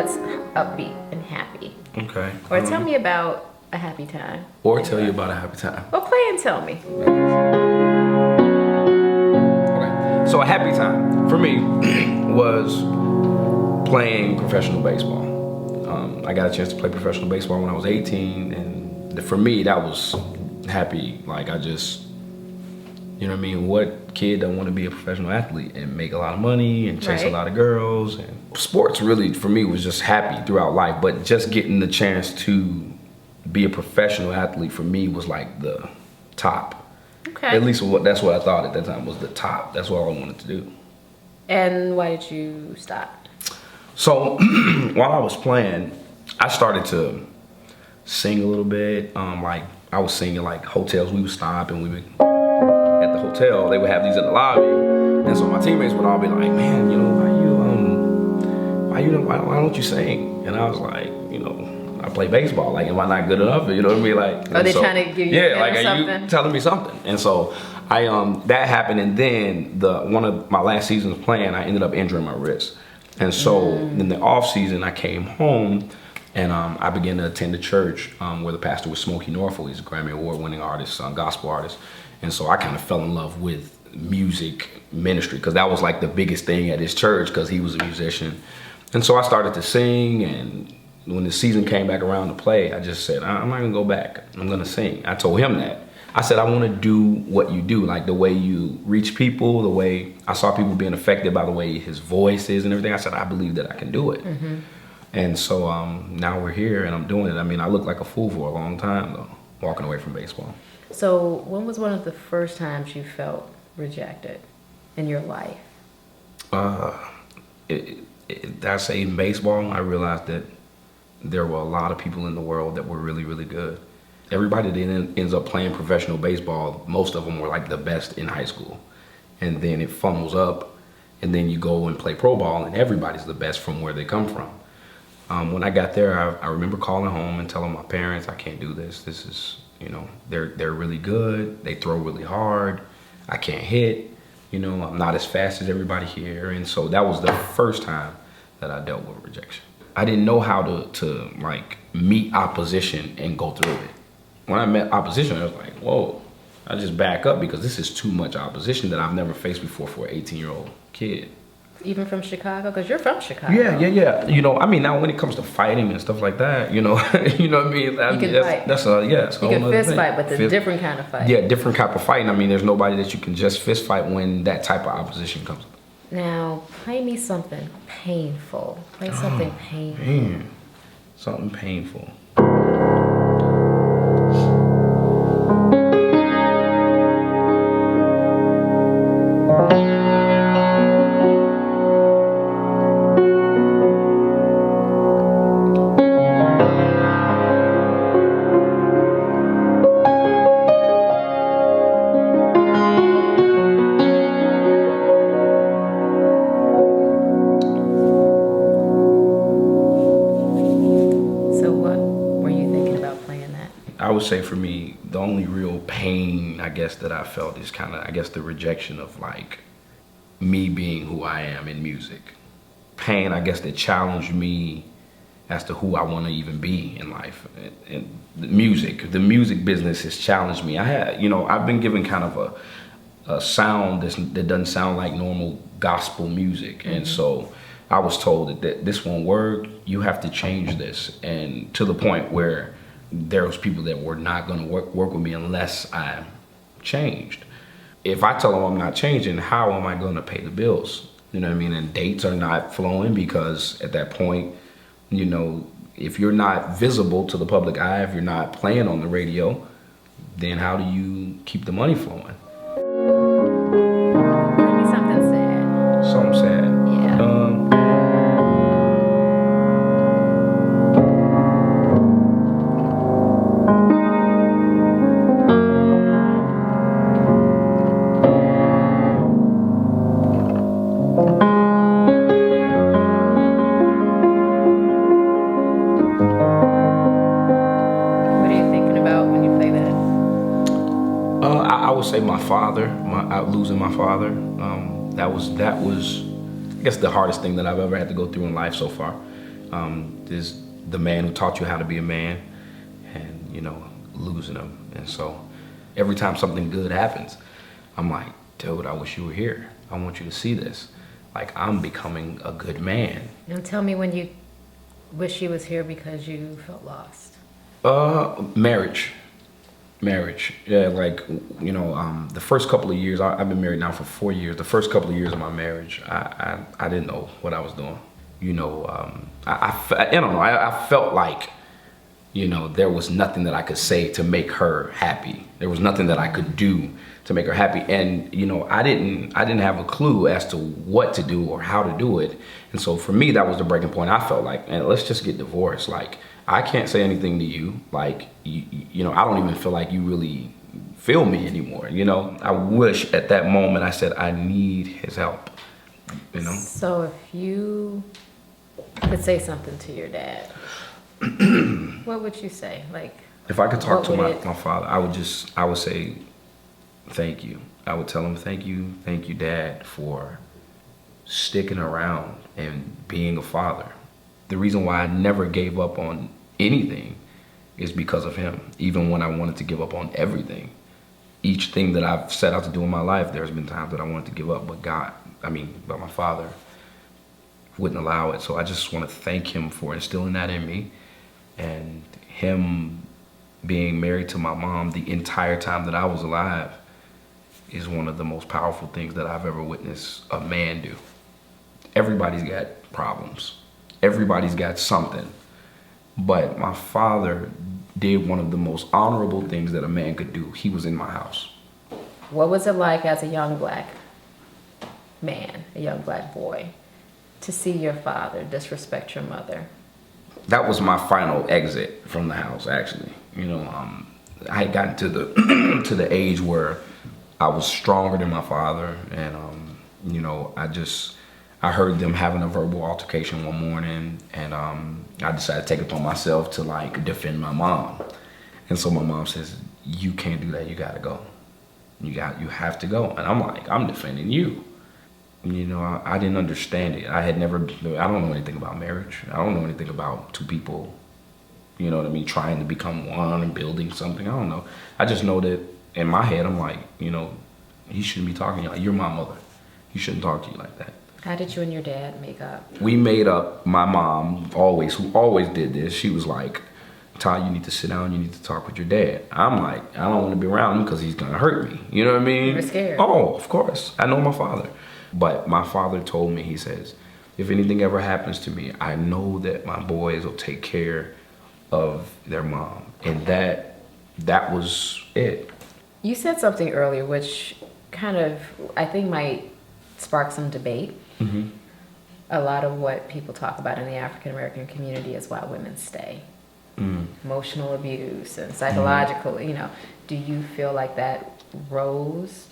that's upbeat and happy. Okay. Or tell me about a happy time. Or tell you about a happy time. Well, play and tell me. Okay. So a happy time for me was playing professional baseball. I got a chance to play professional baseball when I was 18, and for me that was happy. Like I just, you know what I mean? What kid don't want to be a professional athlete and make a lot of money and chase a lot of girls? And sports really for me was just happy throughout life, but just getting the chance to be a professional athlete for me was like the top. Okay. At least that's what I thought at that time was the top. That's what I wanted to do. And why did you stop? So while I was playing, I started to sing a little bit. Like I was singing like hotels. We would stop and we would at the hotel. They would have these in the lobby, and so my teammates would all be like, "Man, you know, why don't you sing?" And I was like, you know, I play baseball. Like, am I not good enough? You know what I mean? Like, are they trying to give you something? Are you telling me something? And so I that happened, and then one of my last seasons playing, I ended up injuring my wrist. And so in the off season, I came home and I began to attend a church where the pastor was Smokey Norfolk. He's a Grammy Award winning artist, gospel artist. And so I kind of fell in love with music ministry because that was like the biggest thing at his church because he was a musician. And so I started to sing, and when the season came back around to play, I just said, I'm not gonna go back, I'm gonna sing. I told him that. I said, I wanna do what you do, like the way you reach people, the way I saw people being affected by the way his voice is and everything. I said, I believe that I can do it. And so now we're here and I'm doing it. I mean, I looked like a fool for a long time though, walking away from baseball. So when was one of the first times you felt rejected in your life? I say in baseball, I realized that there were a lot of people in the world that were really, really good. Everybody that ends up playing professional baseball, most of them were like the best in high school. And then it funnels up, and then you go and play pro ball, and everybody's the best from where they come from. When I got there, I remember calling home and telling my parents, I can't do this. This is, you know, they're really good. They throw really hard. I can't hit. You know, I'm not as fast as everybody here. And so that was the first time that I dealt with rejection. I didn't know how to like meet opposition and go through it. When I met opposition, I was like, whoa, I just back up because this is too much opposition that I've never faced before for an 18-year-old kid. Even from Chicago? Because you're from Chicago. Yeah. You know, I mean, now when it comes to fighting and stuff like that, you know, you know what I mean? You can fight. It's a you can fist thing. fight, but a different kind of fight. Yeah, different type of fighting. I mean, there's nobody that you can just fist fight when that type of opposition comes up. Now, play me something painful. Play something painful. Man. Something painful. I would say for me, the only real pain, I guess, that I felt is kind of, I guess, the rejection of like me being who I am in music. Pain, I guess, that challenged me as to who I want to even be in life. And the music business has challenged me. I've been given kind of a sound that doesn't sound like normal gospel music. And so I was told that this won't work. You have to change this. And to the point where there was people that were not going to work with me unless I changed. If I tell them I'm not changing, how am I going to pay the bills? You know what I mean? And dates are not flowing because at that point, you know, if you're not visible to the public eye, if you're not playing on the radio, then how do you keep the money flowing? Tell me something sad. Something sad. Yeah. I would say my father, losing my father. That was, I guess, the hardest thing that I've ever had to go through in life so far. There's the man who taught you how to be a man, and losing him. And so every time something good happens, I'm like, dude, I wish you were here. I want you to see this. Like, I'm becoming a good man. Now tell me when you wish she was here because you felt lost. Marriage. Yeah, like, the first couple of years, I've been married now for 4 years. The first couple of years of my marriage, I didn't know what I was doing. I don't know. I felt like, there was nothing that I could say to make her happy. There was nothing that I could do to make her happy. And, I didn't have a clue as to what to do or how to do it. And so for me, that was the breaking point. I felt like, man, let's just get divorced. Like, I can't say anything to you. Like, I don't even feel like you really feel me anymore. I wish at that moment I said, I need his help, So if you could say something to your dad, what would you say? Like, if I could talk to my father, I would say, thank you. I would tell him, thank you, Dad, for sticking around and being a father. The reason why I never gave up on anything is because of him. Even when I wanted to give up on everything, each thing that I've set out to do in my life, there's been times that I wanted to give up, but but my father wouldn't allow it. So I just want to thank him for instilling that in me, and him being married to my mom the entire time that I was alive is one of the most powerful things that I've ever witnessed a man do. Everybody's got problems. Everybody's got something. But my father did one of the most honorable things that a man could do. He was in my house. What was it like as a young black man, a young black boy, to see your father disrespect your mother? That was my final exit from the house, actually. I had gotten to the to the age where I was stronger than my father, and I heard them having a verbal altercation one morning, and I decided to take it upon myself to defend my mom. And so my mom says, "You can't do that. You gotta go. You have to go." And I'm like, "I'm defending you." I didn't understand it. I don't know anything about marriage. I don't know anything about two people, trying to become one and building something. I don't know. I just know that in my head, I'm like, he shouldn't be talking to you like, you're my mother. He shouldn't talk to you like that. How did you and your dad make up? We made up. My mom, who always did this, she was like, "Todd, you need to sit down. You need to talk with your dad." I'm like, I don't want to be around him because he's going to hurt me. You know what I mean? You were scared. Oh, of course. I know my father. But my father told me, he says, if anything ever happens to me, I know that my boys will take care of their mom. And that was it. You said something earlier which kind of, I think, might spark some debate. Mm-hmm. A lot of what people talk about in the African American community is why women stay. Emotional abuse and psychological, do you feel like that rose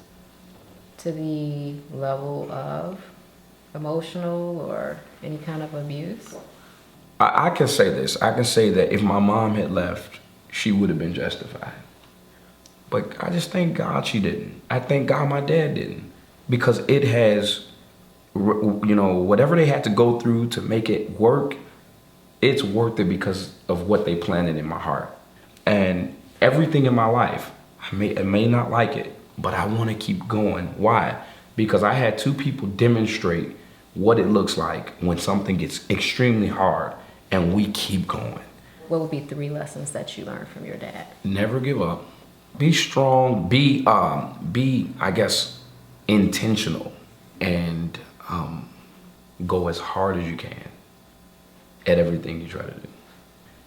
to the level of emotional or any kind of abuse? I can say this. I can say that if my mom had left, she would have been justified. But I just thank God she didn't. I thank God my dad didn't. Because it has, whatever they had to go through to make it work, it's worth it because of what they planted in my heart. And everything in my life, I may not like it, but I want to keep going. Why? Because I had two people demonstrate what it looks like when something gets extremely hard and we keep going. What would be 3 lessons that you learned from your dad? Never give up. Be strong. Be I guess, intentional, and go as hard as you can at everything you try to do.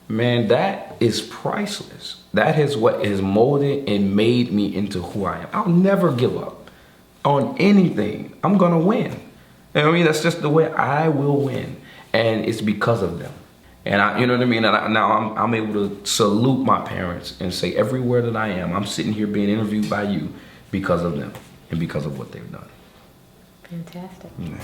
Man, that is priceless. That is what has molded and made me into who I am. I'll never give up on anything. I'm gonna win. That's just the way I will win, and it's because of them. And you know what I mean? And now I'm able to salute my parents and say everywhere that I am, I'm sitting here being interviewed by you because of them and because of what they've done. Fantastic. Yeah.